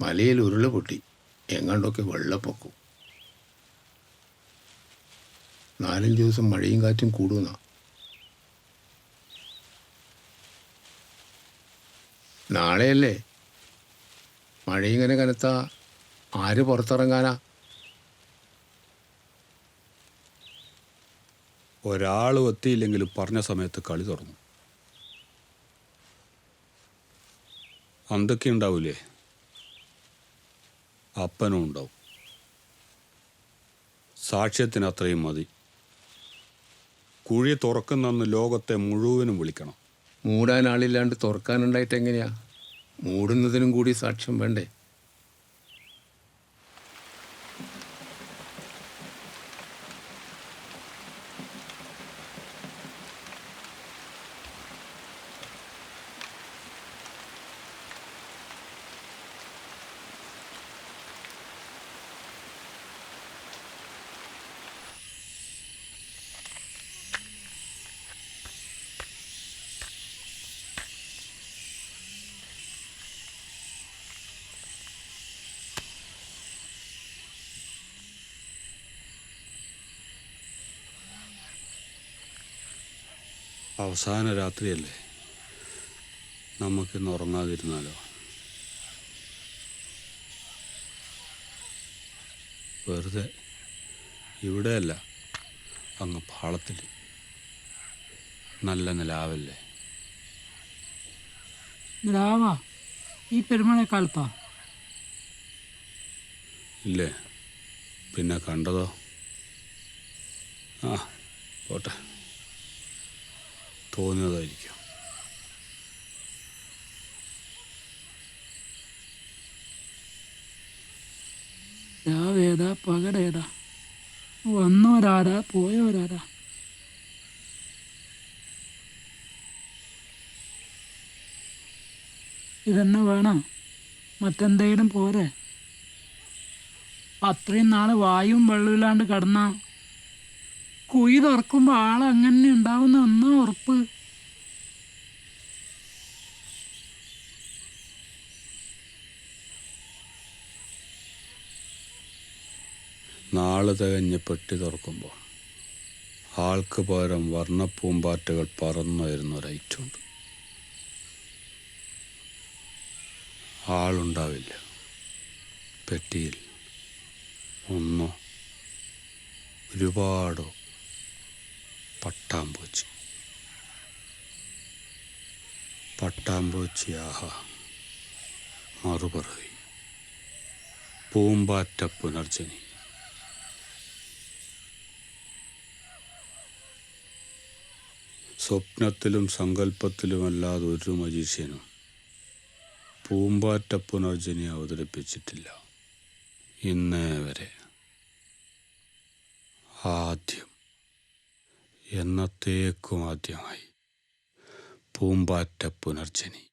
മലയിൽ ഉരുള് പൊട്ടി, എങ്ങാണ്ടൊക്കെ വെള്ളപ്പൊക്കും. 4-5 ദിവസം മഴയും കാറ്റും കൂടുന്ന. നാളെയല്ലേ മഴ ഇങ്ങനെ കനത്ത ആര് പുറത്തിറങ്ങാനാ? ഒരാളും എത്തിയില്ലെങ്കിലും പറഞ്ഞ സമയത്ത് കളി തുടങ്ങും. അന്തൊക്കെ ഉണ്ടാവൂലേ? അപ്പനും ഉണ്ടാവും. സാക്ഷ്യത്തിന് അത്രയും മതി. കുഴി തുറക്കുന്നെന്ന് ലോകത്തെ മുഴുവനും വിളിക്കണം. മൂടാൻ ആളില്ലാണ്ട് തുറക്കാനുണ്ടായിട്ട് എങ്ങനെയാ? മൂടുന്നതിനും കൂടി സാക്ഷ്യം വേണ്ടേ? അവസാന രാത്രിയല്ലേ, നമുക്കിന്ന് ഉറങ്ങാതിരുന്നാലോ? വെറുതെ ഇവിടെയല്ല, അങ്ങ് പാളത്തിൽ. നല്ല നിലാവല്ലേ? നിലാവാ ഈ പെരുമഴക്കാലത്താ? ഇല്ലേ, പിന്നെ കണ്ടതോ? ആ പോട്ടെ, തോന്നിയതായിരിക്കും. രാവേതാ പകടേതാ? വന്നവരാരാ പോയവരാരാ? ഇതെന്നെ വേണം? മറ്റെന്തെങ്കിലും പോരെ? അത്രയും നാള് വായും വെള്ളമില്ലാണ്ട് കിടന്ന കുഴി തുറക്കുമ്പോൾ ആളങ്ങനെ ഉണ്ടാവുന്ന ഒന്നാ ഉറപ്പ്. നാള് തികഞ്ഞ് പെട്ടി തുറക്കുമ്പോൾ ആൾക്ക് പകരം വർണ്ണപ്പൂമ്പാറ്റകൾ പറന്നുയരുന്ന ഒരൈറ്റുണ്ട്. ആളുണ്ടാവില്ല പെട്ടിയിൽ. ഒന്നോ ഒരുപാടോ പട്ടാമ്പൂച്ചി. പട്ടാമ്പൂച്ചി ആഹാ മറുപറവി. പൂമ്പാറ്റ പുനർജനി. സ്വപ്നത്തിലും സങ്കല്പത്തിലുമല്ലാതെ ഒരു മജീഷ്യനും പൂമ്പാറ്റ പുനർജനി അവതരിപ്പിച്ചിട്ടില്ല ഇന്നേ വരെ. ആദ്യം, എന്നത്തേക്കും ആദ്യമായി പൂമ്പാറ്റ പുനർജനി.